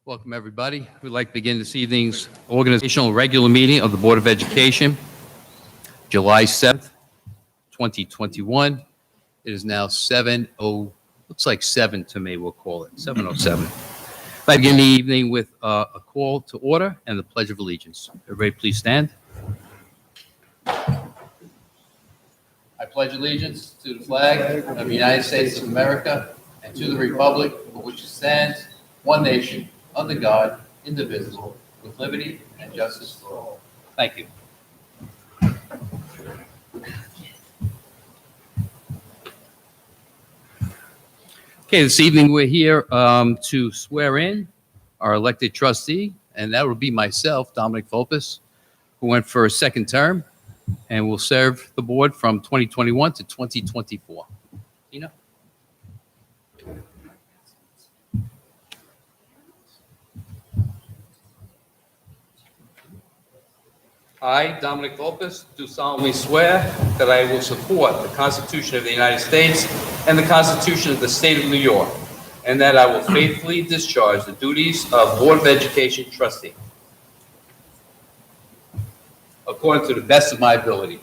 Welcome, everybody. We'd like to begin this evening's organizational regular meeting of the Board of Education, July 7th, 2021. It is now looks like 7 to me, we'll call it, 7:07. I begin the evening with a call to order and the Pledge of Allegiance. Everybody please stand. I pledge allegiance to the flag of the United States of America and to the republic for which it stands, one nation, under God, indivisible, with liberty and justice for all. Thank you. Okay, this evening we're here to swear in our elected trustee, and that will be myself, Dominic Volpes, who went for a second term and will serve the board from 2021 to 2024. Tina? I, Dominic Volpes, do solemnly swear that I will support the Constitution of the United States and the Constitution of the State of New York, and that I will faithfully discharge the duties of Board of Education trustee according to the best of my ability.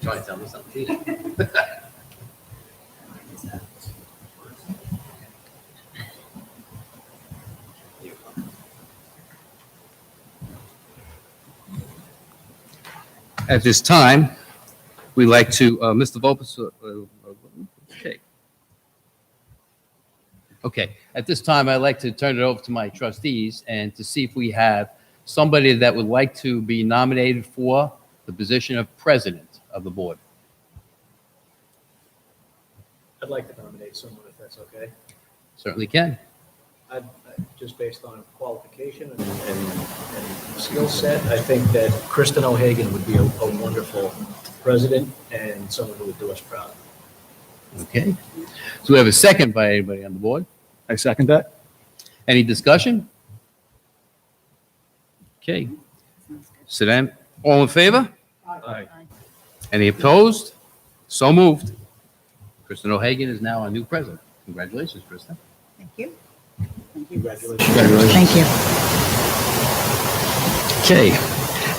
Trying to tell me something, Tina. At this time, we'd like to, Mr. Volpes, okay. At this time, I'd like to turn it over to my trustees and to see if we have somebody that would like to be nominated for the position of president of the board. I'd like to nominate someone, if that's okay. Certainly can. Just based on qualification and skill set, I think that Kristen O'Hagan would be a wonderful president and someone who would do us proud. Okay. So we have a second by anybody on the board. I second that. Any discussion? Okay. So then, all in favor? Aye. Any opposed? So moved. Kristen O'Hagan is now our new president. Congratulations, Kristen. Thank you. Congratulations. Thank you. Okay.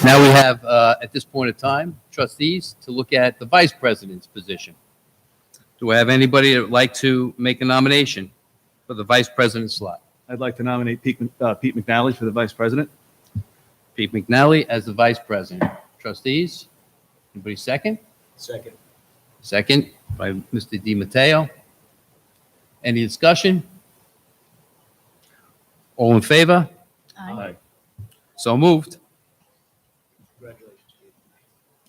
Now we have, at this point in time, trustees to look at the vice president's position. Do I have anybody that would like to make a nomination for the vice president slot? I'd like to nominate Pete McNally for the vice president. Pete McNally as the vice president. Trustees, anybody second? Second. Second by Mr. DiMatteo. Any discussion? All in favor? Aye. So moved. Congratulations, Steve.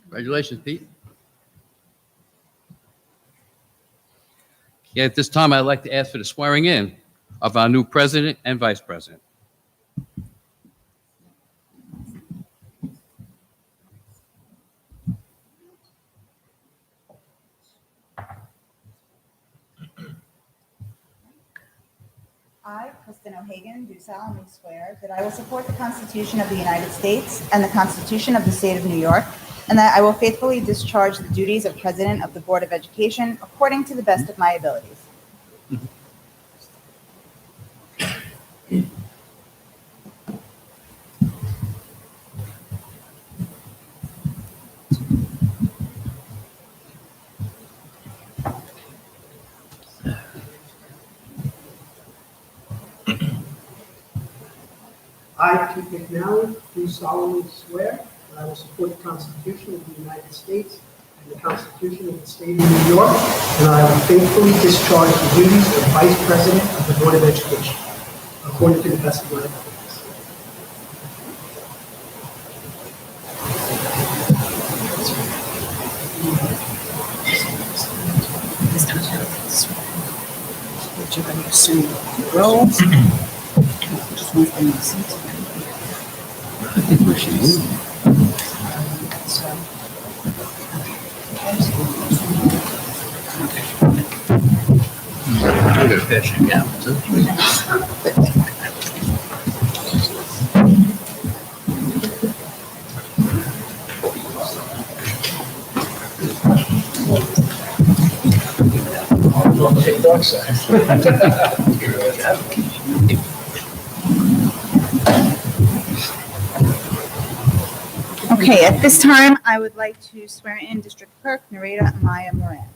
Congratulations, Pete. Yeah, at this time, I'd like to ask for the swearing in of our new president and vice president. I, Kristen O'Hagan, do solemnly swear that I will support the Constitution of the United States and the Constitution of the State of New York, and that I will faithfully discharge the duties of President of the Board of Education according to the best of my abilities. I, Pete McNally, do solemnly swear that I will support the Constitution of the United States and the Constitution of the State of New York, and I will faithfully discharge the duties of Vice President of the Board of Education, according to the best of my abilities. You're going to assume the roles. I'm going to pass you down. Take dark side. Okay, at this time, I would like to swear in District Clerk Narita Amaya Moran.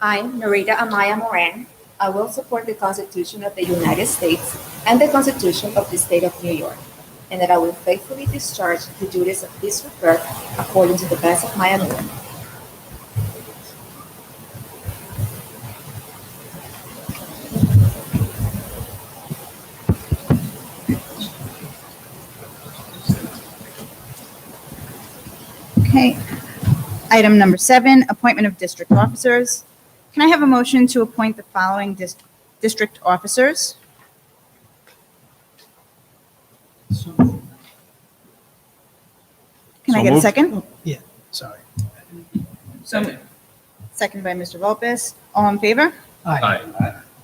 I, Narita Amaya Moran, I will support the Constitution of the United States and the Constitution of the State of New York, and that I will faithfully discharge the duties of District Clerk according to the best of my ability. Okay. Item number 7, appointment of district officers. Can I have a motion to appoint the following district officers? So, Can I So get a moved. second? yeah, sorry. Second. Second by Mr. Volpez. All in favor? Aye.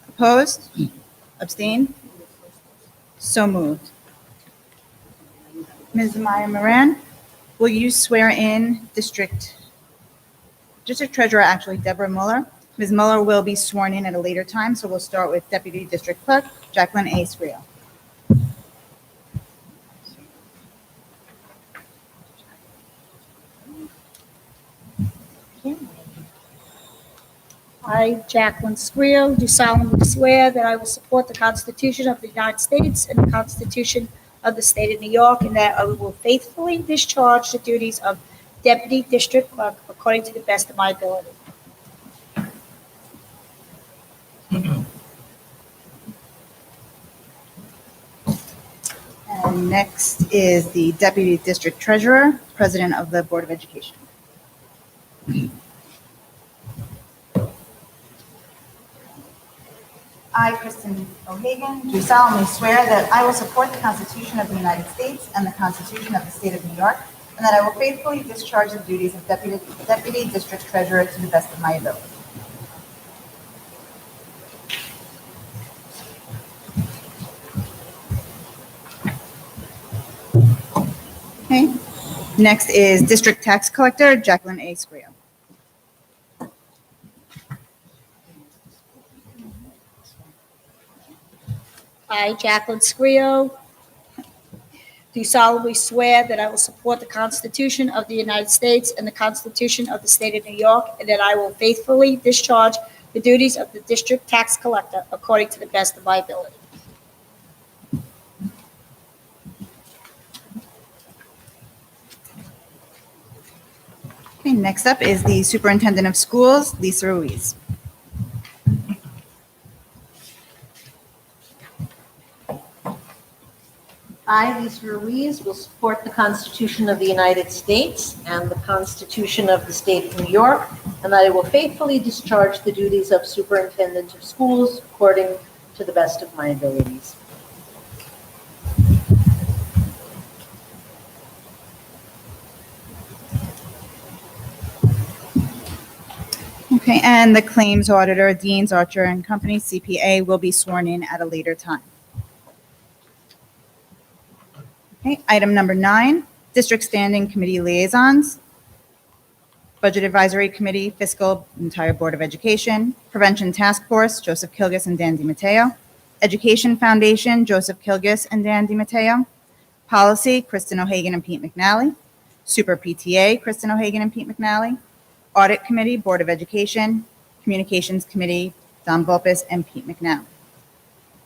Opposed? Abstained? So moved. Ms. Amaya Moran, will you swear in District Treasurer, actually Deborah Mueller? Ms. Mueller will be sworn in at a later time, so we'll start with Deputy District Clerk Jacqueline A. Scrio. I, Jacqueline Squeal, do solemnly swear that I will support the Constitution of the United States and the Constitution of the State of New York, and that I will faithfully discharge the duties of Deputy District Clerk according to the best of my ability. And next is the Deputy District Treasurer, President of the Board of Education. I, Kristen O'Hagan, do solemnly swear that I will support the Constitution of the United States and the Constitution of the State of New York, and that I will faithfully discharge the duties of Deputy District Treasurer to the best of my ability. Okay. Next is District Tax Collector Jacqueline A. Scrio. I, Jacqueline Squeal, do solemnly swear that I will support the Constitution of the United States and the Constitution of the State of New York, and that I will faithfully discharge the duties of the District Tax Collector according to the best of my ability. Okay, next up is the Superintendent of Schools, Lisa Ruiz. I, Lisa Ruiz, will support the Constitution of the United States and the Constitution of the State of New York, and I will faithfully discharge the duties of Superintendent of Schools according to the best of my abilities. Okay, and the Claims Auditor, Deans, Archer and Company, CPA, will be sworn in at a later time. Okay, item number 9, District Standing Committee Liaisons. Budget Advisory Committee, Fiscal, entire Board of Education. Prevention Task Force, Joseph Kilgus and Dan DiMatteo. Education Foundation, Joseph Kilgus and Dan DiMatteo. Policy, Kristen O'Hagan and Pete McNally. Super PTA, Kristen O'Hagan and Pete McNally. Audit Committee, Board of Education. Communications Committee, Don Volpez and Pete McNally. And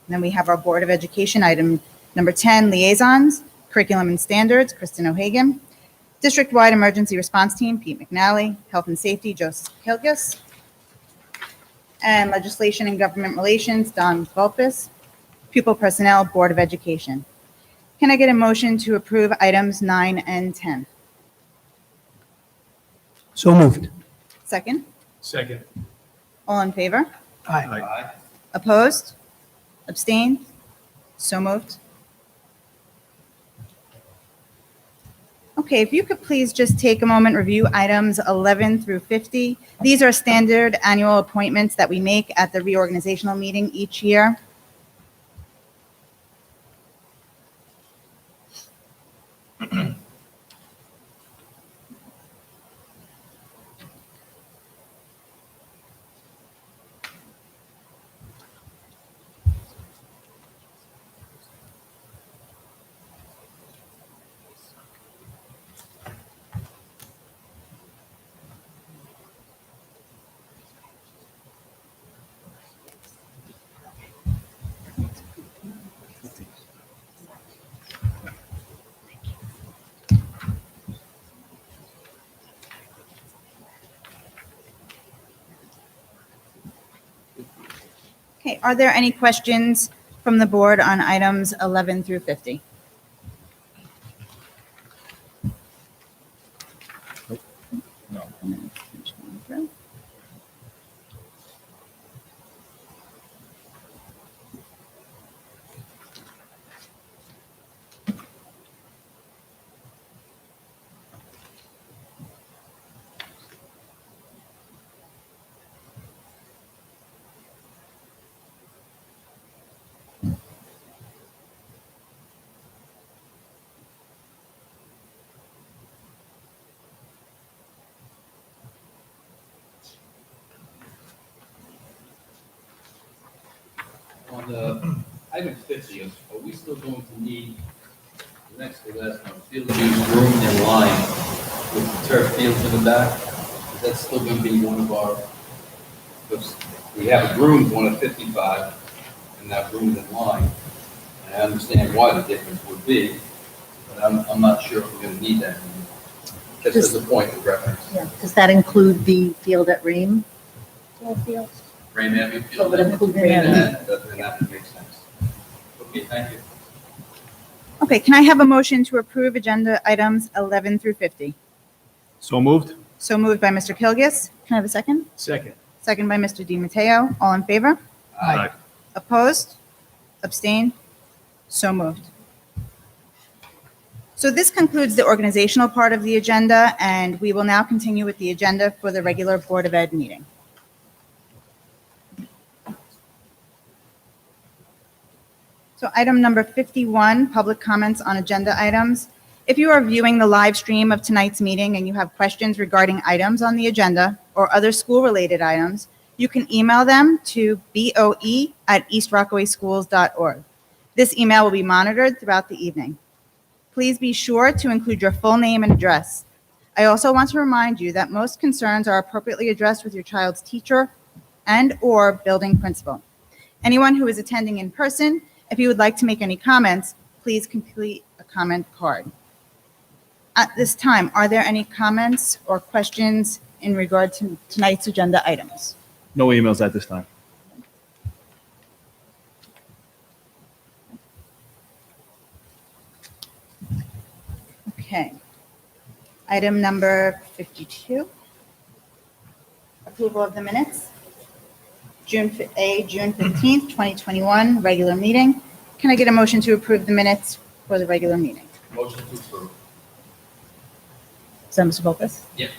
then we have our Board of Education, item number 10, Liaisons. Curriculum and Standards, Kristen O'Hagan. District-wide Emergency Response Team, Pete McNally. Health and Safety, Joseph Kilgus. And Legislation and Government Relations, Don Volpez. Pupil Personnel, Board of Education. Can I get a motion to approve items 9 and 10? So moved. Second? Second. All in favor? Aye. Opposed? Abstained? So moved. Okay, if you could please just take a moment, review items 11 through 50. These are standard annual appointments that we make at the reorganizational meeting each year. Okay, are there any questions from the board on items 11 through 50? No. On item 50, are we still going to need, the next to last one, field use room in line with the turf fields in the back? Is that still going to be one of our, because we have a groomed one at 55 and that groomed in line. And I understand why the difference would be, but I'm not sure if we're going to need that. Just as a point of reference. Yeah. Does that include the field at Ream? Frame Avenue So field. would it include Ream And Avenue? that makes sense. Okay, thank you. Okay, can I have a motion to approve agenda items 11 through 50? So moved? So moved by Mr. Kilgus. Can I have a second? Second. Second by Mr. DiMatteo. All in favor? Aye. Opposed? Abstained? So moved. So this concludes the organizational part of the agenda, and we will now continue with the agenda for the regular Board of Ed meeting. So item number 51, public comments on agenda items. If you are viewing the live stream of tonight's meeting and you have questions regarding items on the agenda or other school-related items, you can email them to boe@eastrockawayschools.org. This email will be monitored throughout the evening. Please be sure to include your full name and address. I also want to remind you that most concerns are appropriately addressed with your child's teacher and/or building principal. Anyone who is attending in person, if you would like to make any comments, please complete a comment card. At this time, are there any comments or questions in regard to tonight's agenda items? No emails at this time. Okay. Item number 52. Approval of the minutes. June 15th, 2021, regular meeting. Can I get a motion to approve the minutes for the regular meeting? Motion to approve. Is that Mr. Volpez? Yeah.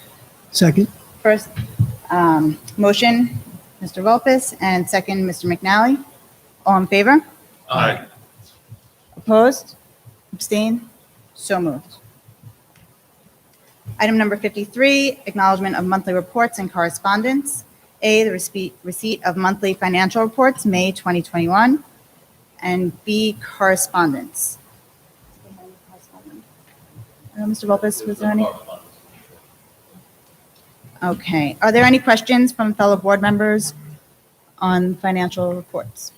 Second. First, motion, Mr. Volpez, and second, Mr. McNally. All in favor? Aye. Opposed? Abstained? So moved. Item number 53, acknowledgement of monthly reports and correspondence. A, the receipt of monthly financial reports, May 2021, and B, correspondence. Mr. Volpez, was there any? Okay. Are there any questions from fellow board members on financial reports?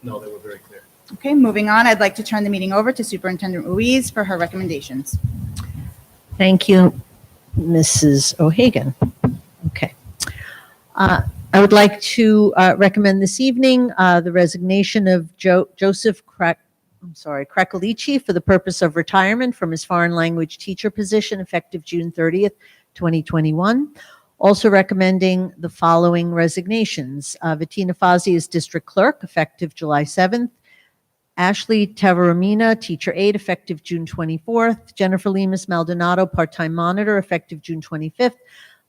No, they were very clear. Okay, moving on, I'd like to turn the meeting over to Superintendent Ruiz for her recommendations. Thank you, Mrs. O'Hagan. Okay. I would like to recommend this evening the resignation of Joseph Krakalici for the purpose of retirement from his foreign language teacher position effective June 30th, 2021. Also recommending the following resignations. Bettina Fazzi as district clerk effective July 7th. Ashley Tavaramina, teacher aide, effective June 24th. Jennifer Lemus Maldonado, part-time monitor, effective June 25th.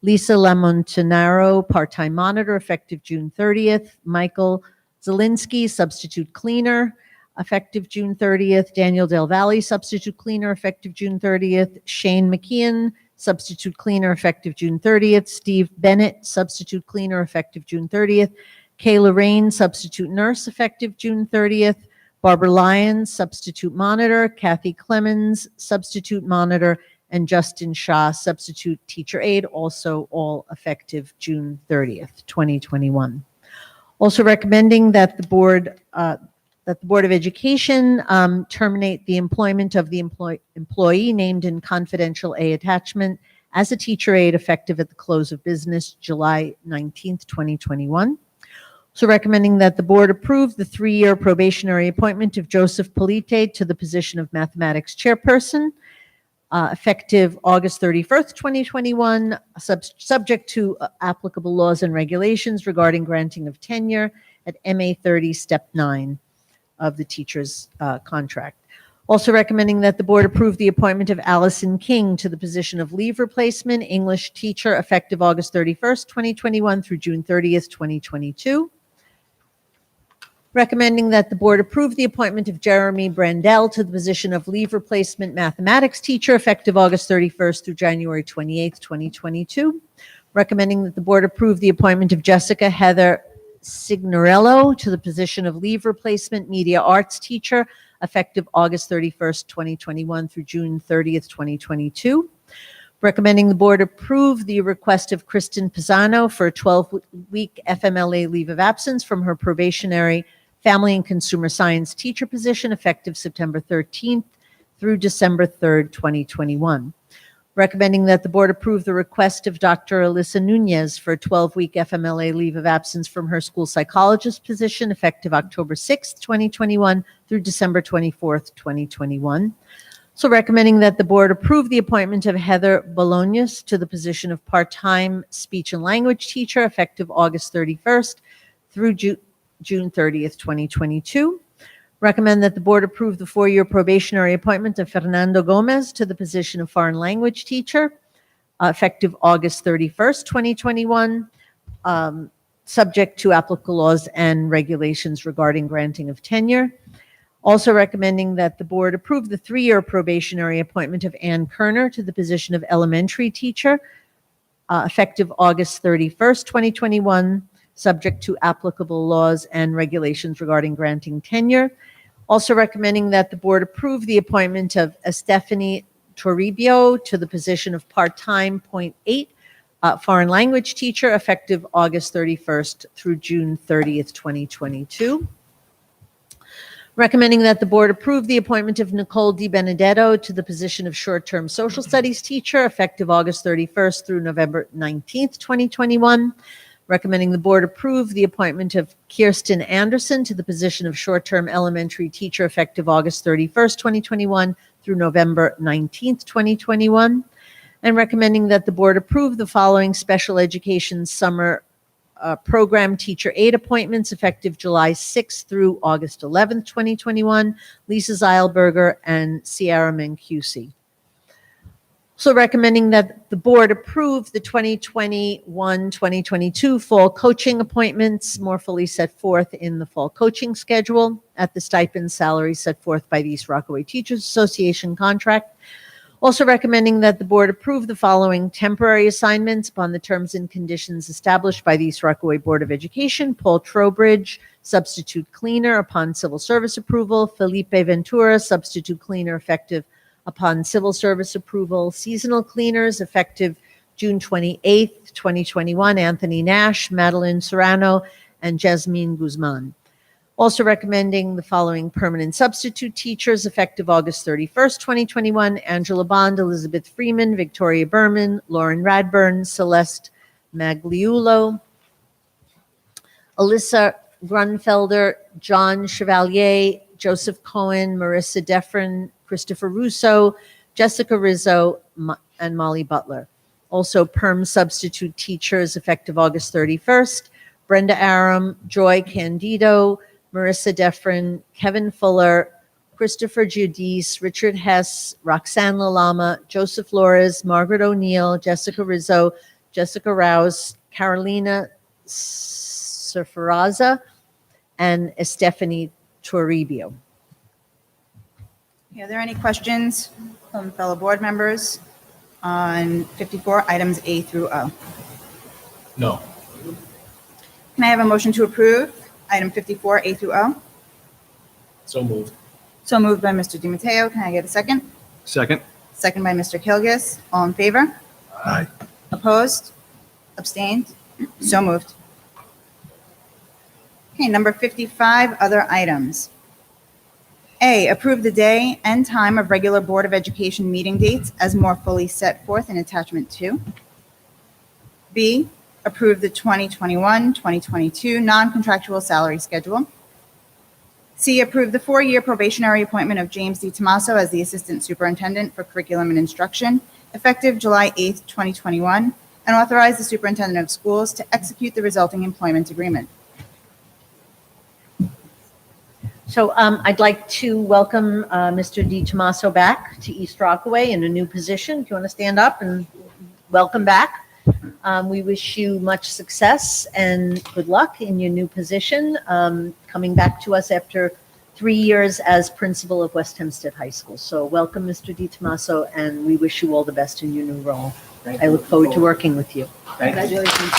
Lisa Lamontanaro, part-time monitor, effective June 30th. Michael Zielinski, substitute cleaner, effective June 30th. Daniel Del Valle, substitute cleaner, effective June 30th. Shane McKeon, substitute cleaner, effective June 30th. Steve Bennett, substitute cleaner, effective June 30th. Kayla Rain, substitute nurse, effective June 30th. Barbara Lyons, substitute monitor. Kathy Clemens, substitute monitor. And Justin Shaw, substitute teacher aide, also all effective June 30th, 2021. Also recommending that the Board of Education terminate the employment of the employee named in confidential A attachment as a teacher aide effective at the close of business July 19th, 2021. So recommending that the board approve the 3-year probationary appointment of Joseph Polite to the position of mathematics chairperson, effective August 31st, 2021, subject to applicable laws and regulations regarding granting of tenure at MA 30, Step 9 of the teacher's contract. Also recommending that the board approve the appointment of Allison King to the position of leave replacement English teacher, effective August 31st, 2021 through June 30th, 2022. Recommending that the board approve the appointment of Jeremy Brandell to the position of leave replacement mathematics teacher, effective August 31st through January 28th, 2022. Recommending that the board approve the appointment of Jessica Heather Signorello to the position of leave replacement media arts teacher, effective August 31st, 2021 through June 30th, 2022. Recommending the board approve the request of Kristen Pisano for a 12-week FMLA leave of absence from her probationary family and consumer science teacher position, effective September 13th through December 3rd, 2021. Recommending that the board approve the request of Dr. Alyssa Nunez for a 12-week FMLA leave of absence from her school psychologist position, effective October 6th, 2021 through December 24th, 2021. So recommending that the board approve the appointment of Heather Bolognas to the position of part-time speech and language teacher, effective August 31st through June 30th, 2022. Recommend that the board approve the 4-year probationary appointment of Fernando Gomez to the position of foreign language teacher, effective August 31st, 2021, subject to applicable laws and regulations regarding granting of tenure. Also recommending that the board approve the 3-year probationary appointment of Ann Kerner to the position of elementary teacher, effective August 31st, 2021, subject to applicable laws and regulations regarding granting tenure. Also recommending that the board approve the appointment of Estefany Toribio to the position of part-time .8 foreign language teacher, effective August 31st through June 30th, 2022. Recommending that the board approve the appointment of Nicole Di Benedetto to the position of short-term social studies teacher, effective August 31st through November 19th, 2021. Recommending the board approve the appointment of Kirsten Anderson to the position of short-term elementary teacher, effective August 31st, 2021 through November 19th, 2021. And recommending that the board approve the following special education summer program teacher aide appointments, effective July 6th through August 11th, 2021, Lisa Zeilberger and Sierra Mancusi. So recommending that the board approve the 2021-2022 fall coaching appointments more fully set forth in the fall coaching schedule at the stipend salary set forth by the East Rockaway Teachers Association contract. Also recommending that the board approve the following temporary assignments upon the terms and conditions established by the East Rockaway Board of Education: Paul Trowbridge, substitute cleaner, upon civil service approval; Felipe Ventura, substitute cleaner, effective upon civil service approval; seasonal cleaners, effective June 28th, 2021, Anthony Nash, Madeline Serrano, and Jasmine Guzman. Also recommending the following permanent substitute teachers, effective August 31st, 2021, Angela Bond, Elizabeth Freeman, Victoria Berman, Lauren Radburn, Celeste Magliulo, Alyssa Grunfelder, John Chevalier, Joseph Cohen, Marissa Deffrin, Christopher Russo, Jessica Rizzo, and Molly Butler. Also perm substitute teachers, effective August 31st, Brenda Aram, Joy Candido, Marissa Deffrin, Kevin Fuller, Christopher Giudice, Richard Hess, Roxanne Lalama, Joseph Flores, Margaret O'Neill, Jessica Rizzo, Jessica Rouse, Carolina Surfaraza, and Estefany Toribio. Are there any questions from fellow board members on 54 items A through O? No. Can I have a motion to approve item 54 A through O? So moved. So moved by Mr. DiMatteo. Can I get a second? Second. Second by Mr. Kilgus. All in favor? Aye. Opposed? Abstained? So moved. Okay, number 55, other items. A, approve the day and time of regular Board of Education meeting dates as more fully set forth in attachment 2. B, approve the 2021-2022 non-contractual salary schedule. C, approve the 4-year probationary appointment of James D. Tomaso as the Assistant Superintendent for Curriculum and Instruction, effective July 8th, 2021, and authorize the Superintendent of Schools to execute the resulting employment agreement. So I'd like to welcome Mr. Di Tomaso back to East Rockaway in a new position. If you want to stand up, and welcome back. We wish you much success and good luck in your new position, coming back to us after 3 years as principal of West Hempstead High School. So welcome, Mr. Di Tomaso, and we wish you all the best in your new role. I look forward to working with you. Congratulations.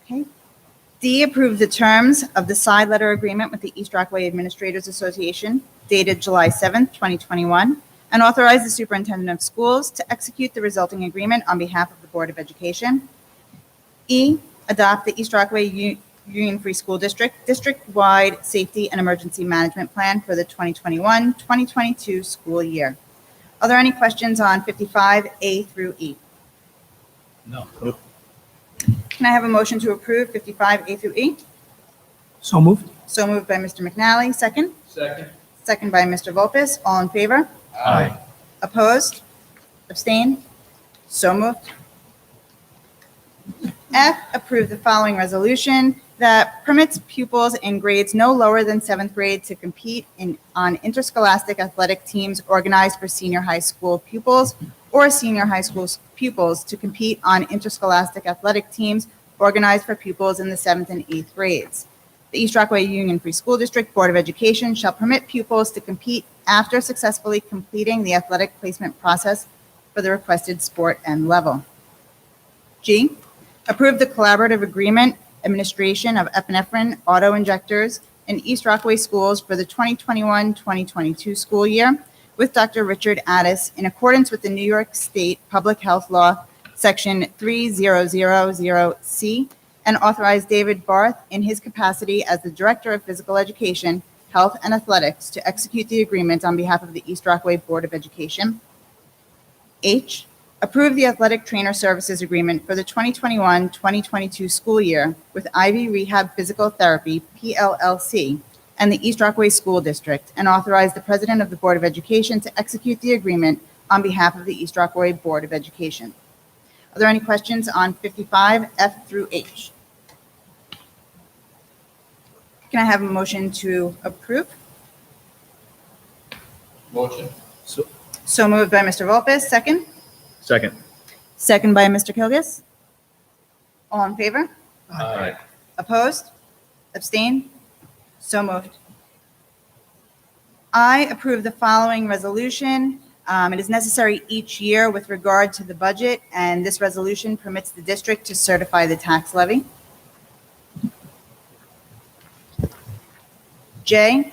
Okay. D, approve the terms of the side letter agreement with the East Rockaway Administrators Association dated July 7th, 2021, and authorize the Superintendent of Schools to execute the resulting agreement on behalf of the Board of Education. E, adopt the East Rockaway Union Free School District district-wide safety and emergency management plan for the 2021-2022 school year. Are there any questions on 55A through E? No. Can I have a motion to approve 55A through E? So moved. So moved by Mr. McNally, second. Second. Second by Mr. Volpez. All in favor? Aye. Opposed? Abstained? So moved. F, approve the following resolution that permits pupils in grades no lower than 7th grade to compete on interscholastic athletic teams organized for senior high school pupils or senior high school pupils to compete on interscholastic athletic teams organized for pupils in the 7th and 8th grades. The East Rockaway Union Free School District Board of Education shall permit pupils to compete after successfully completing the athletic placement process for the requested sport and level. G, approve the collaborative agreement administration of epinephrine auto-injectors in East Rockaway schools for the 2021-2022 school year with Dr. Richard Addis in accordance with the New York State Public Health Law, Section 3000C, and authorize David Barth in his capacity as the Director of Physical Education, Health, and Athletics to execute the agreement on behalf of the East Rockaway Board of Education. H, approve the athletic trainer services agreement for the 2021-2022 school year with Ivy Rehab Physical Therapy, PLLC, and the East Rockaway School District, and authorize the President of the Board of Education to execute the agreement on behalf of the East Rockaway Board of Education. Are there any questions on 55F through H? Can I have a motion to approve? Motion. So moved by Mr. Volpez, second. Second. Second by Mr. Kilgus. All in favor? Aye. Opposed? Abstain? So moved. I approve the following resolution. It is necessary each year with regard to the budget, and this resolution permits the district to certify the tax levy. J,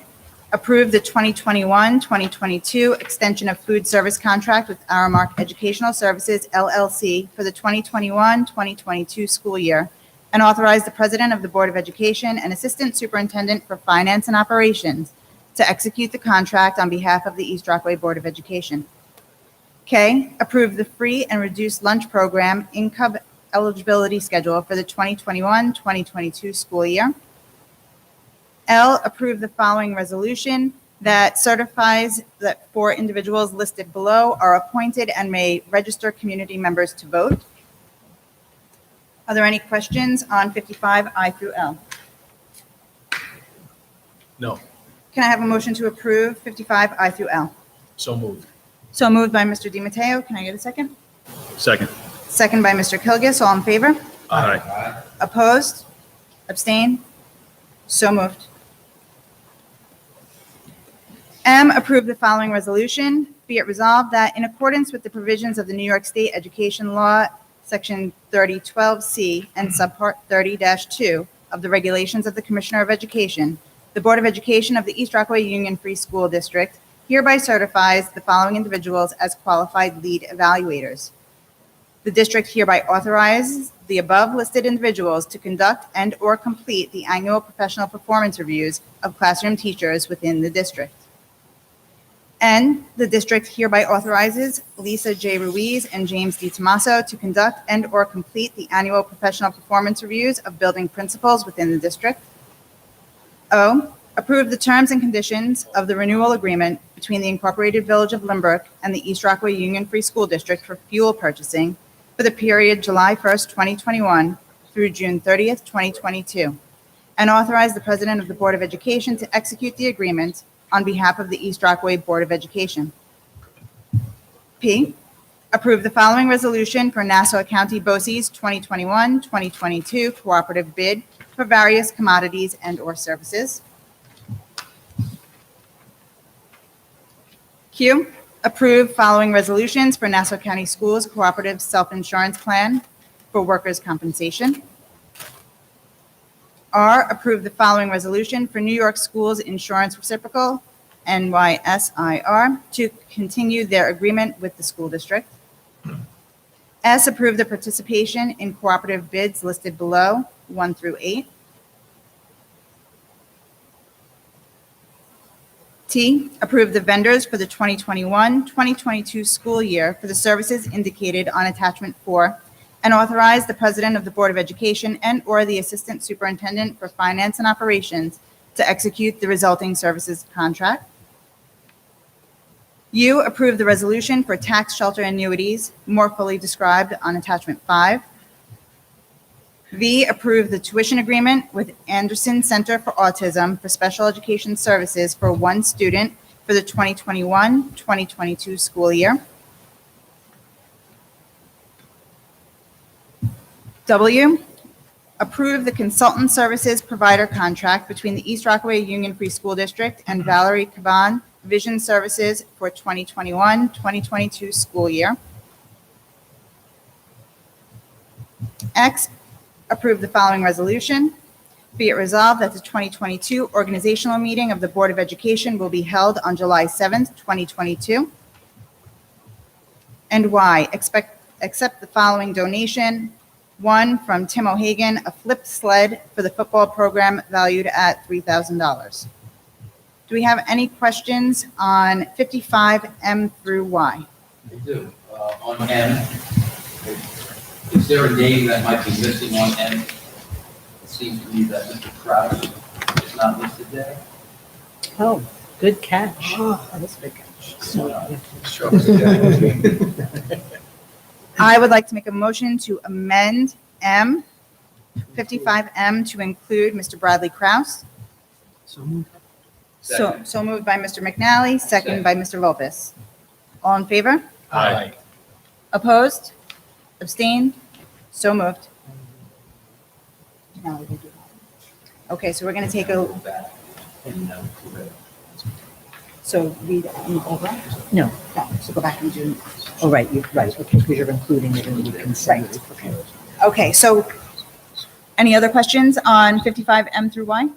approve the 2021-2022 extension of food service contract with Aramark Educational Services, LLC, for the 2021-2022 school year, and authorize the President of the Board of Education and Assistant Superintendent for Finance and Operations to execute the contract on behalf of the East Rockaway Board of Education. K, approve the free and reduced lunch program income eligibility schedule for the 2021-2022 school year. L, approve the following resolution that certifies that 4 individuals listed below are appointed and may register community members to vote. Are there any questions on 55I through L? No. Can I have a motion to approve 55I through L? So moved. So moved by Mr. DiMatteo. Can I get a second? Second. Second by Mr. Kilgus. All in favor? Aye. Opposed? Abstain? So moved. M, approve the following resolution. Be it resolved that in accordance with the provisions of the New York State Education Law, Section 3012C and Subpart 30-2 of the Regulations of the Commissioner of Education, the Board of Education of the East Rockaway Union Free School District hereby certifies the following individuals as qualified lead evaluators. The district hereby authorizes the above listed individuals to conduct and/or complete the annual professional performance reviews of classroom teachers within the district. And the district hereby authorizes Lisa J. Ruiz and James D. Tomaso to conduct and/or complete the annual professional performance reviews of building principals within the district. O, approve the terms and conditions of the renewal agreement between the Incorporated Village of Lynbrook and the East Rockaway Union Free School District for fuel purchasing for the period July 1st, 2021 through June 30th, 2022, and authorize the President of the Board of Education to execute the agreement on behalf of the East Rockaway Board of Education. P, approve the following resolution for Nassau County BOCES 2021-2022 cooperative bid for various commodities and/or services. Q, approve following resolutions for Nassau County Schools Cooperative Self-Insurance Plan for workers' compensation. R, approve the following resolution for New York Schools Insurance Reciprocal, NYSIR, to continue their agreement with the school district. S, approve the participation in cooperative bids listed below, 1 through 8. T, approve the vendors for the 2021-2022 school year for the services indicated on attachment 4, and authorize the President of the Board of Education and/or the Assistant Superintendent for Finance and Operations to execute the resulting services contract. U, approve the resolution for tax shelter annuities more fully described on attachment 5. V, approve the tuition agreement with Anderson Center for Autism for special education services for one student for the 2021-2022 school year. W, approve the consultant services provider contract between the East Rockaway Union Free School District and Valerie Caban Vision Services for 2021-2022 school year. X, approve the following resolution. Be it resolved that the 2022 organizational meeting of the Board of Education will be held on July 7th, 2022. And Y, accept the following donation. One, from Tim O'Hagan, a flipped sled for the football program valued at $3,000. Do we have any questions on 55M through Y? I do. On M, is there a name that might be missing on M? It seems to me that Mr. Kraus is not listed there. Oh, good catch. Oh, that's a big catch. I would like to make a motion to amend M, 55M, to include Mr. Bradley Kraus. So moved. So moved by Mr. McNally, second by Mr. Volpez. All in favor? Aye. Opposed? Abstained? So moved. Okay, so we're going to take a, so read over? No. No, so go back and do. Oh, right, you're right, okay, because you're including it in the consent. Okay. Okay, so any other questions on 55M through Y?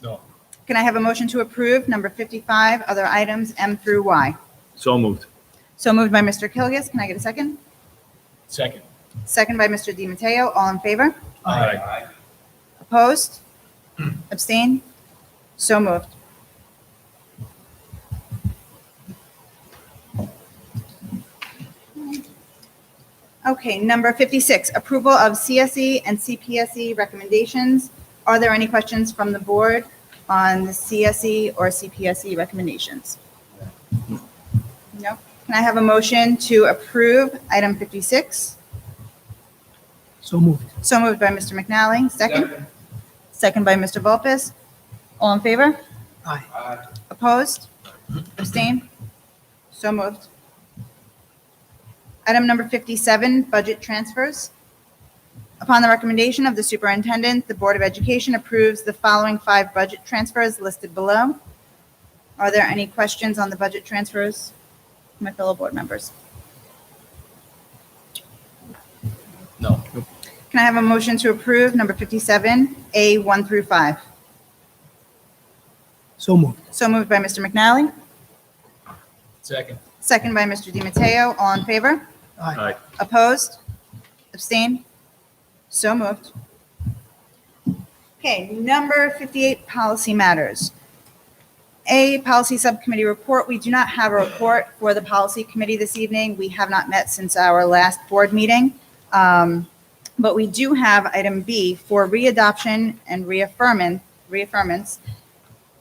No. Can I have a motion to approve number 55, other items M through Y? So moved. So moved by Mr. Kilgus. Can I get a second? Second. Second by Mr. DiMatteo. All in favor? Aye. Opposed? Abstain? So moved. Okay, number 56, approval of CSE and CPSE recommendations. Are there any questions from the board on the CSE or CPSE recommendations? No. Can I have a motion to approve item 56? So moved. So moved by Mr. McNally. Second? Second by Mr. Volpez. All in favor? Aye. Opposed? Abstain? So moved. Item number 57, budget transfers. Upon the recommendation of the superintendent, the Board of Education approves the following 5 budget transfers listed below. Are there any questions on the budget transfers, my fellow board members? No. Can I have a motion to approve number 57, A 1 through 5? So moved. So moved by Mr. McNally. Second. Second by Mr. DiMatteo. All in favor? Aye. Opposed? Abstain? So moved. Okay, number 58, policy matters. A, Policy Subcommittee report. We do not have a report for the Policy Committee this evening. We have not met since our last board meeting. But we do have item B for readoption and reaffirmance,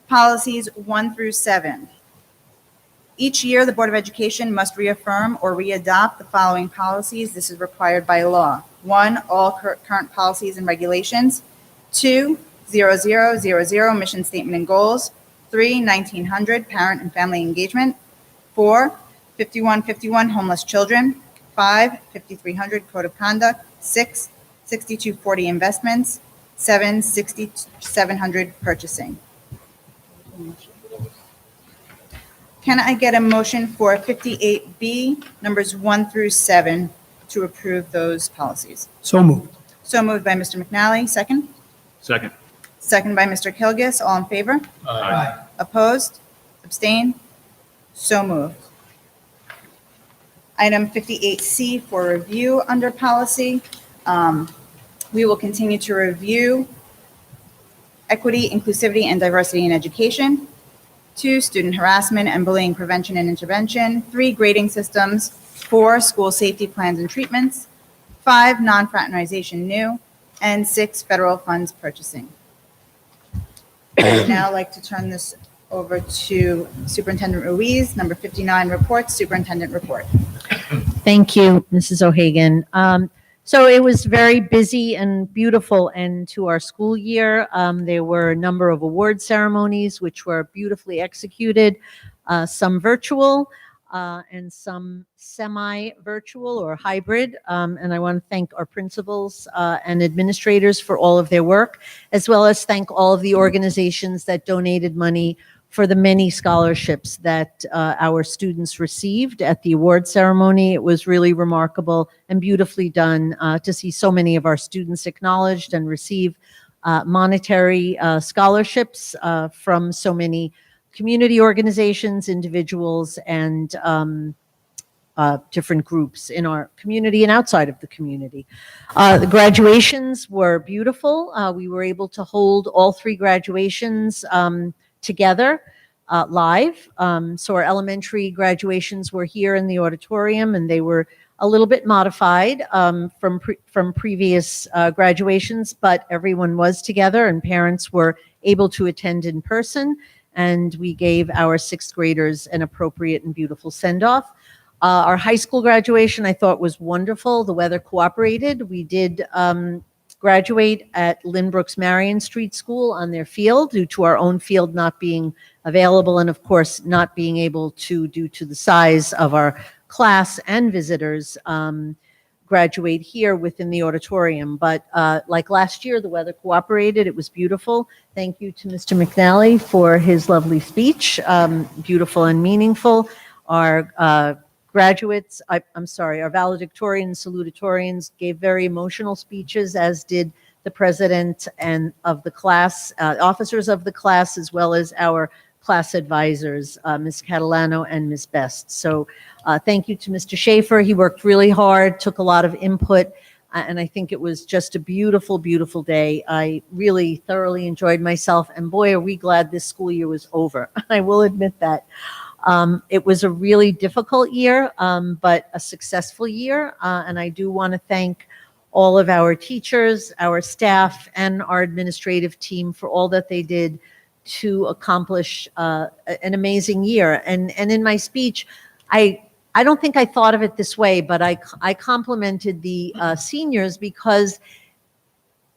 policies 1 through 7. Each year, the Board of Education must reaffirm or readopt the following policies. This is required by law. 1, all current policies and regulations. 2, 0000, mission statement and goals. 3, 1900, parent and family engagement. 4, 5151, homeless children. 5, 5300, code of conduct. 6, 6240, investments. 7, 6700, purchasing. Can I get a motion for 58B, numbers 1 through 7, to approve those policies? So moved. So moved by Mr. McNally, second. Second. Second by Mr. Kilgus, all in favor? Opposed? Abstain? So moved. Item 58C for review under policy. We will continue to review equity, inclusivity, and diversity in education. 2, student harassment and bullying prevention and intervention. 3, grading systems. 4, school safety plans and treatments. 5, non-fraternization new. And 6, federal funds purchasing. I would now like to turn this over to Superintendent Ruiz. Number 59, reports, superintendent report. Thank you, Mrs. O'Hagan. So it was very busy and beautiful end to our school year. There were a number of award ceremonies which were beautifully executed, some virtual and some semi-virtual or hybrid. And I want to thank our principals and administrators for all of their work, as well as thank all of the organizations that donated money for the many scholarships that our students received at the award ceremony. It was really remarkable and beautifully done to see so many of our students acknowledged and receive monetary scholarships from so many community organizations, individuals, and different groups in our community and outside of the community. The graduations were beautiful. We were able to hold all 3 graduations together live. So our elementary graduations were here in the auditorium, and they were a little bit modified from previous graduations, but everyone was together and parents were able to attend in person, and we gave our 6th graders an appropriate and beautiful send-off. Our high school graduation I thought was wonderful. The weather cooperated. We did graduate at Lynbrook's Marion Street School on their field due to our own field not being available, and of course not being able to, due to the size of our class and visitors, graduate here within the auditorium. But like last year, the weather cooperated. It was beautiful. Thank you to Mr. McNally for his lovely speech, beautiful and meaningful. Our graduates, our valedictorians, salutatorians gave very emotional speeches, as did the president and of the class, officers of the class, as well as our class advisors, Ms. Catalano and Ms. Best. So thank you to Mr. Schaefer. He worked really hard, took a lot of input, and I think it was just a beautiful, beautiful day. I really thoroughly enjoyed myself, and boy, are we glad this school year was over. I will admit that. It was a really difficult year, but a successful year. And I do want to thank all of our teachers, our staff, and our administrative team for all that they did to accomplish an amazing year. And in my speech, I don't think I thought of it this way, but I complimented the seniors because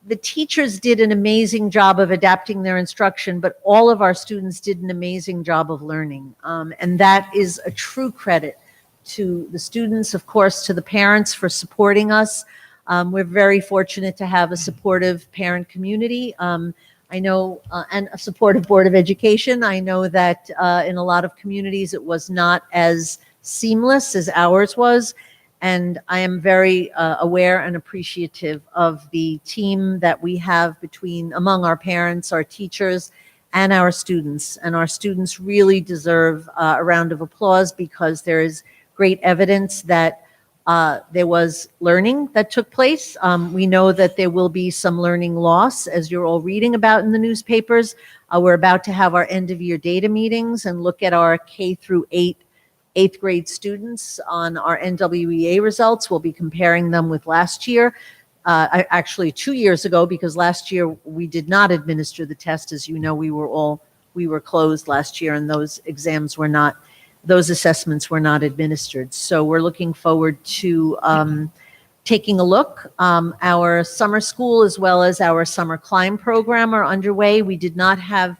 the teachers did an amazing job of adapting their instruction, but all of our students did an amazing job of learning. And that is a true credit to the students, of course, to the parents for supporting us. We're very fortunate to have a supportive parent community. I know, and a supportive Board of Education. I know that in a lot of communities, it was not as seamless as ours was. And I am very aware and appreciative of the team that we have among our parents, our teachers, and our students. And our students really deserve a round of applause because there is great evidence that There was learning that took place. We know that there will be some learning loss, as you're all reading about in the newspapers. We're about to have our end-of-year data meetings and look at our K through 8th grade students on our NWEA results. We'll be comparing them with last year. Actually 2 years ago, because last year we did not administer the test. As you know, we were closed last year, and those assessments were not administered. So we're looking forward to taking a look. Our summer school as well as our summer climb program are underway. We did not have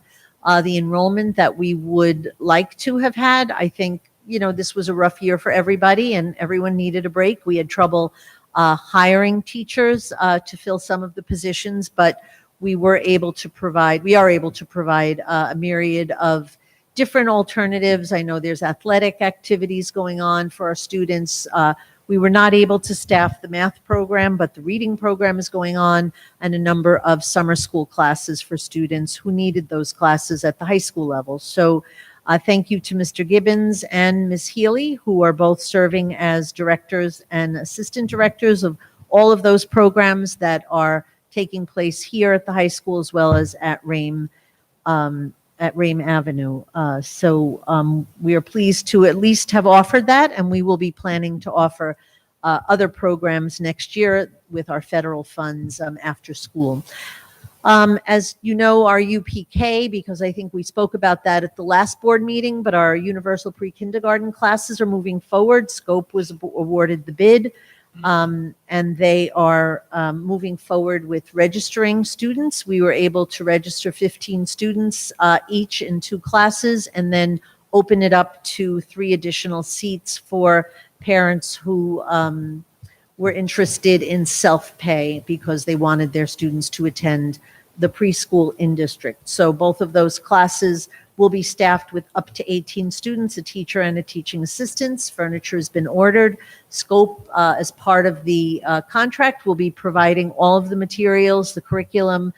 the enrollment that we would like to have had. I think, this was a rough year for everybody and everyone needed a break. We had trouble hiring teachers to fill some of the positions, but we are able to provide a myriad of different alternatives. I know there's athletic activities going on for our students. We were not able to staff the math program, but the reading program is going on, and a number of summer school classes for students who needed those classes at the high school level. So thank you to Mr. Gibbons and Ms. Healy, who are both serving as directors and assistant directors of all of those programs that are taking place here at the high school as well as at Rame Avenue. So we are pleased to at least have offered that, and we will be planning to offer other programs next year with our federal funds after school. As you know, our UPK, because I think we spoke about that at the last board meeting, but our universal pre-kindergarten classes are moving forward. Scope was awarded the bid. And they are moving forward with registering students. We were able to register 15 students each in 2 classes, and then open it up to 3 additional seats for parents who were interested in self-pay because they wanted their students to attend the preschool in district. So both of those classes will be staffed with up to 18 students, a teacher and a teaching assistant. Furniture has been ordered. Scope, as part of the contract, will be providing all of the materials, the curriculum.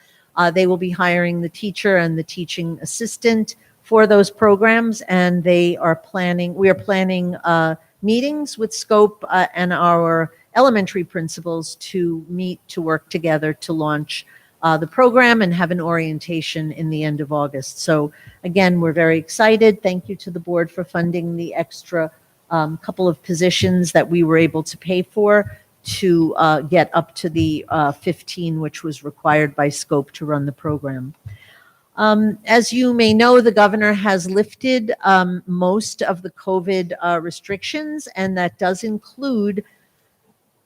They will be hiring the teacher and the teaching assistant for those programs, and we are planning meetings with Scope and our elementary principals to meet to work together to launch the program and have an orientation in the end of August. So again, we're very excited. Thank you to the board for funding the extra couple of positions that we were able to pay for to get up to the 15, which was required by Scope to run the program. As you may know, the governor has lifted most of the COVID restrictions, and that does include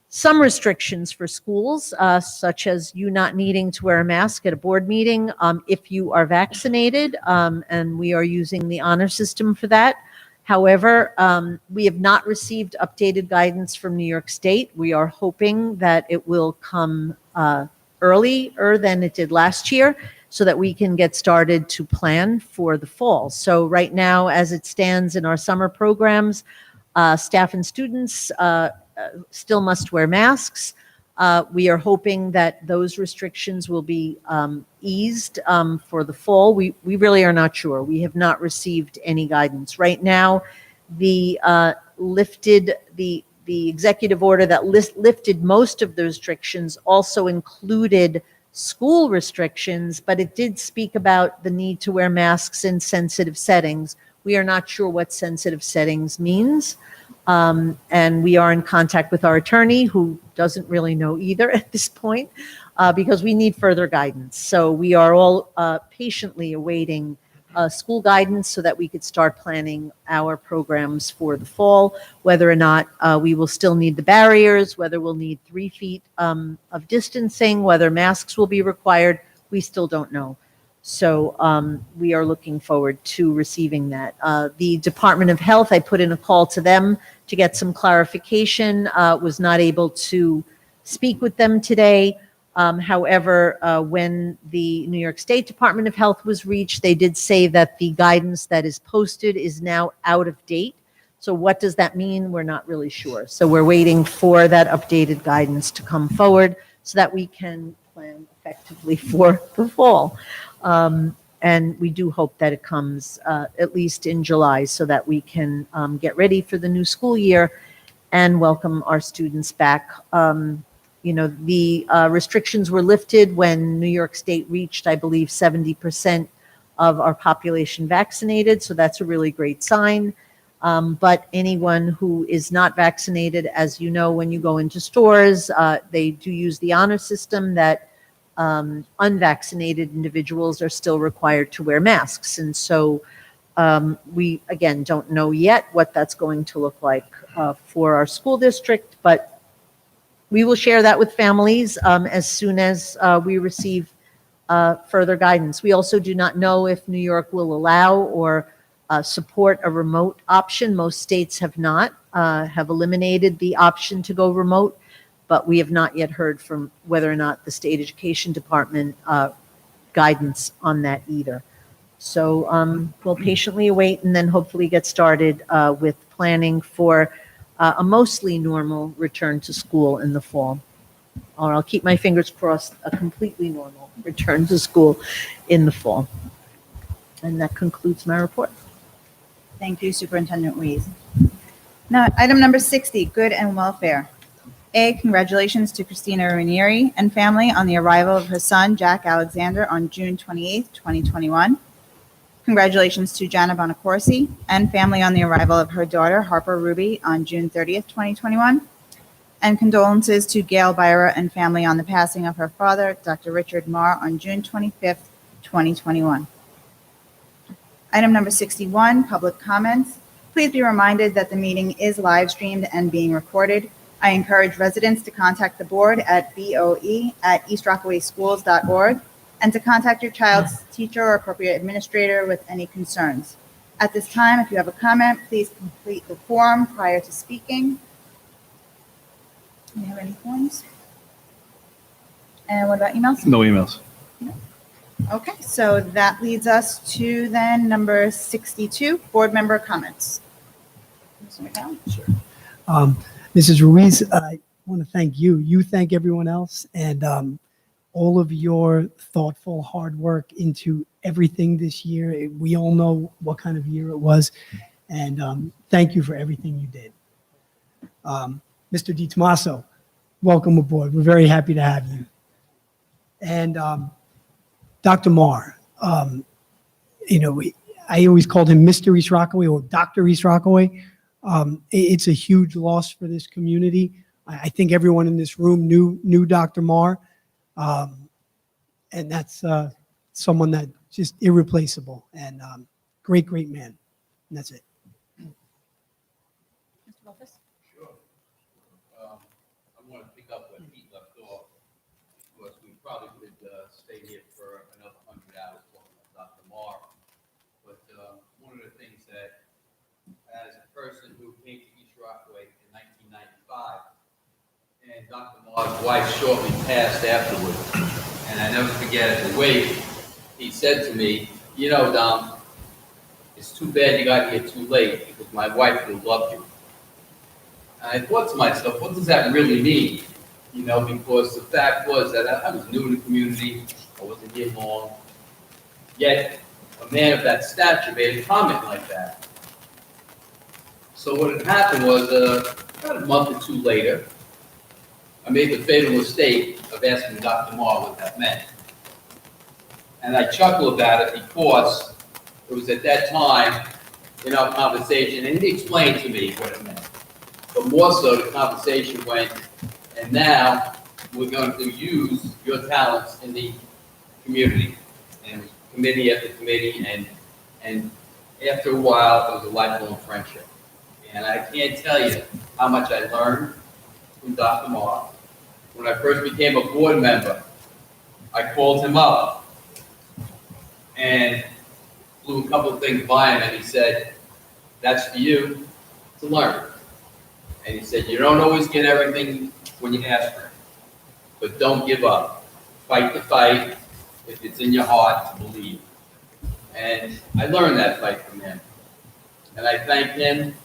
some restrictions for schools, such as you not needing to wear a mask at a board meeting if you are vaccinated, and we are using the honor system for that. However, we have not received updated guidance from New York State. We are hoping that it will come earlier than it did last year so that we can get started to plan for the fall. So right now, as it stands in our summer programs, staff and students still must wear masks. We are hoping that those restrictions will be eased for the fall. We really are not sure. We have not received any guidance. Right now, the executive order that lifted most of the restrictions also included school restrictions, but it did speak about the need to wear masks in sensitive settings. We are not sure what sensitive settings means. And we are in contact with our attorney, who doesn't really know either at this point, because we need further guidance. So we are all patiently awaiting school guidance so that we could start planning our programs for the fall, whether or not we will still need the barriers, whether we'll need 3 feet of distancing, whether masks will be required. We still don't know. So we are looking forward to receiving that. The Department of Health, I put in a call to them to get some clarification, was not able to speak with them today. However, when the New York State Department of Health was reached, they did say that the guidance that is posted is now out of date. So what does that mean? We're not really sure. So we're waiting for that updated guidance to come forward so that we can plan effectively for the fall. And we do hope that it comes at least in July so that we can get ready for the new school year and welcome our students back. The restrictions were lifted when New York State reached, I believe, 70% of our population vaccinated, so that's a really great sign. But anyone who is not vaccinated, as you know, when you go into stores, they do use the honor system that unvaccinated individuals are still required to wear masks. And so we, again, don't know yet what that's going to look like for our school district, but we will share that with families as soon as we receive further guidance. We also do not know if New York will allow or support a remote option. Most states have not, have eliminated the option to go remote, but we have not yet heard from whether or not the state education department guidance on that either. So we'll patiently await and then hopefully get started with planning for a mostly normal return to school in the fall. Or I'll keep my fingers crossed, a completely normal return to school in the fall. And that concludes my report. Thank you, Superintendent Ruiz. Now, item number 60, good and welfare. A, congratulations to Christina Ranieri and family on the arrival of her son, Jack Alexander, on June 28, 2021. Congratulations to Jana Bonacorsi and family on the arrival of her daughter, Harper Ruby, on June 30th, 2021. And condolences to Gail Byra and family on the passing of her father, Dr. Richard Marr, on June 25th, 2021. Item number 61, public comments. Please be reminded that the meeting is live streamed and being recorded. I encourage residents to contact the board at BOE@eastrockawayschools.org and to contact your child's teacher or appropriate administrator with any concerns. At this time, if you have a comment, please complete the form prior to speaking. Do you have any forms? And what about emails? No emails. Okay, so that leads us to then number 62, board member comments. Mr. McCallum? Sure. Mrs. Ruiz, I want to thank you. You thank everyone else, and all of your thoughtful hard work into everything this year. We all know what kind of year it was, and thank you for everything you did. Mr. DiTomaso, welcome aboard. We're very happy to have you. And Dr. Marr, I always called him Mr. East Rockaway or Dr. East Rockaway. It's a huge loss for this community. I think everyone in this room knew Dr. Marr, and that's someone that just irreplaceable and great man. And that's it. Mr. Lopez? Sure. I want to pick up what Pete left off, because we probably could stay here for another 100 hours talking about Dr. Marr. But one of the things that, as a person who came to East Rockaway in 1995, and Dr. Marr's wife shortly passed afterwards, and I never forget at the wake, he said to me, "You know, Dom, it's too bad you got here too late, because my wife would have loved you." And I thought to myself, what does that really mean? Because the fact was that I was new to the community, I wasn't here long, yet a man of that stature made a comment like that. So what had happened was, about a month or two later, I made the fatal mistake of asking Dr. Marr what that meant. And I chuckle about it because it was at that time in our conversation, and he explained to me what it meant. But more so, the conversation went, and now we're going to use your talents in the community. And it was committee after committee, and after a while, it was a lifelong friendship. And I can't tell you how much I learned from Dr. Marr. When I first became a board member, I called him up and blew a couple of things by him, and he said, "That's for you to learn." And he said, "You don't always get everything when you ask for it, but don't give up. Fight the fight if it's in your heart to believe." And I learned that fight from him. And I thank him.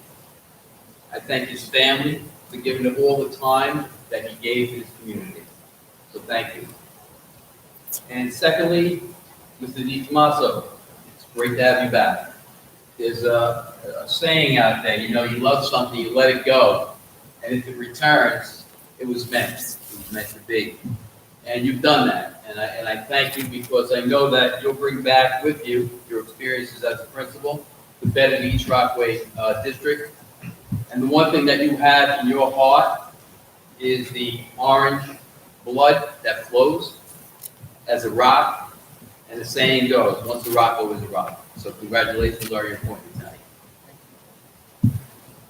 I thank his family for giving him all the time that he gave his community. So thank you. And secondly, Mr. DiTomaso, it's great to have you back. There's a saying out there, you love something, you let it go. And if it returns, it was meant to be. And you've done that. And I thank you because I know that you'll bring back with you your experiences as a principal to better the East Rockaway district. And the one thing that you have in your heart is the orange blood that flows as a rock. And the saying goes, once a rock, always a rock. So congratulations on your appointment tonight.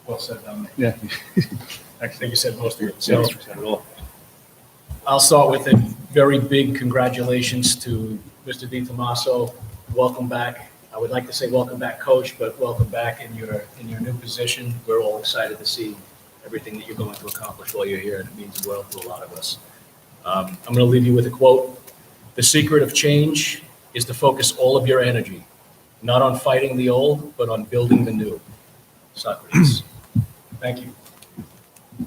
Well said, Dominic. Yeah. I think you said most of it. So, So I'll start with a very big congratulations to Mr. Di Tomaso. Welcome back. I would like to say welcome back, Coach, but welcome back in your new position. We're all excited to see everything that you're going to accomplish while you're here, and it means the world to a lot of us. I'm going to leave you with a quote. The secret of change is to focus all of your energy, not on fighting the old, but on building the new. Socrates. Thank you.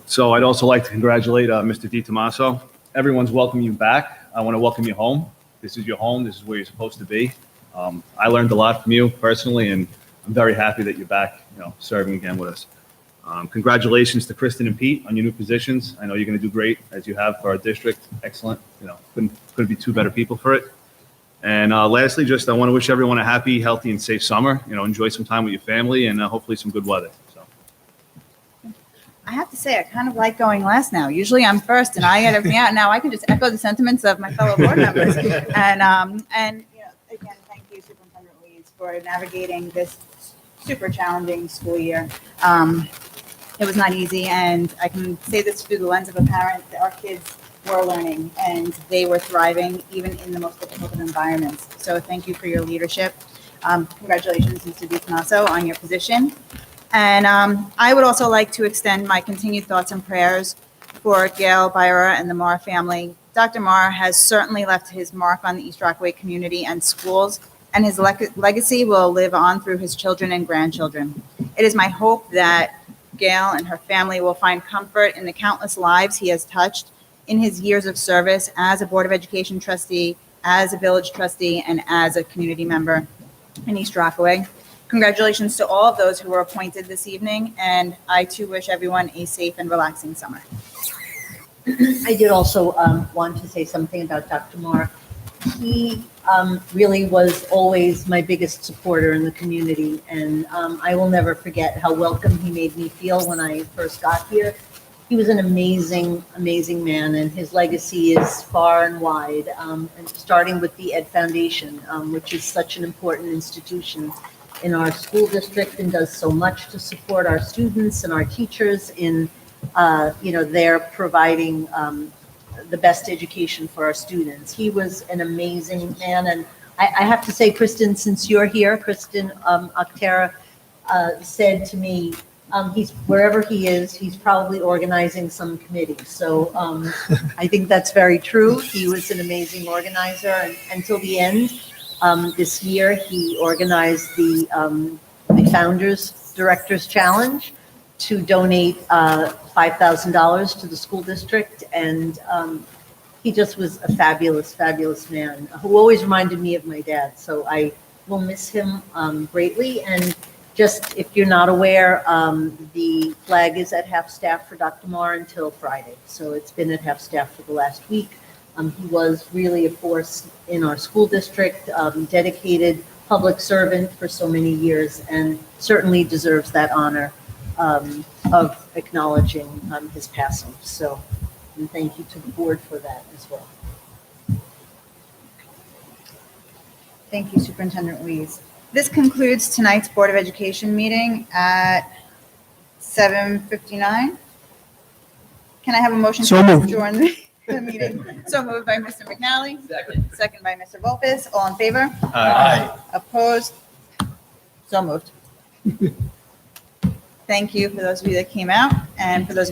so I'd also like to congratulate Mr. Di Tomaso. Everyone's welcoming you back. I want to welcome you home. This is your home. This is where you're supposed to be. I learned a lot from you personally, and I'm very happy that you're back, serving again with us. Congratulations to Kristen and Pete on your new positions. I know you're going to do great as you have for our district. Excellent. Couldn't be two better people for it. And lastly, just I want to wish everyone a happy, healthy, and safe summer. Enjoy some time with your family and hopefully some good weather. So. I have to say, I kind of like going last now. Usually I'm first and I get everything out. Now I can just echo the sentiments of my fellow board members. And again, thank you, Superintendent Lees, for navigating this super challenging school year. It was not easy, and I can say this through the lens of a parent, that our kids were learning and they were thriving even in the most difficult of environments. So thank you for your leadership. Congratulations, Mr. Di Tomaso, on your position. And I would also like to extend my continued thoughts and prayers for Gail Byra and the Marr family. Dr. Marr has certainly left his mark on the East Rockaway community and schools, and his legacy will live on through his children and grandchildren. It is my hope that Gail and her family will find comfort in the countless lives he has touched in his years of service as a Board of Education trustee, as a village trustee, and as a community member in East Rockaway. Congratulations to all of those who were appointed this evening, and I too wish everyone a safe and relaxing summer. I did also want to say something about Dr. Marr. He really was always my biggest supporter in the community, and I will never forget how welcome he made me feel when I first got here. He was an amazing, amazing man, and his legacy is far and wide, and starting with the Ed Foundation, which is such an important institution in our school district and does so much to support our students and our teachers in, they're providing the best education for our students. He was an amazing man. And I have to say, Kristen, since you're here, Kristen Octera said to me, wherever he is, he's probably organizing some committee. So I think that's very true. He was an amazing organizer, and until the end, this year, he organized the Founders Directors Challenge to donate $5,000 to the school district. And he just was a fabulous, fabulous man who always reminded me of my dad. So I will miss him greatly. And just if you're not aware, the flag is at half-staff for Dr. Marr until Friday. So it's been at half-staff for the last week. He was really a force in our school district, dedicated public servant for so many years, and certainly deserves that honor of acknowledging his passing. So, and thank you to the board for that as well. Thank you, Superintendent Lees. This concludes tonight's Board of Education meeting at 7:59. Can I have a motion So to moved. adjourn the meeting? So moved by Mr. McNally, second by Mr. Volpez. All in favor? Aye. Opposed? So moved. Thank you for those of you that came out, and for those of you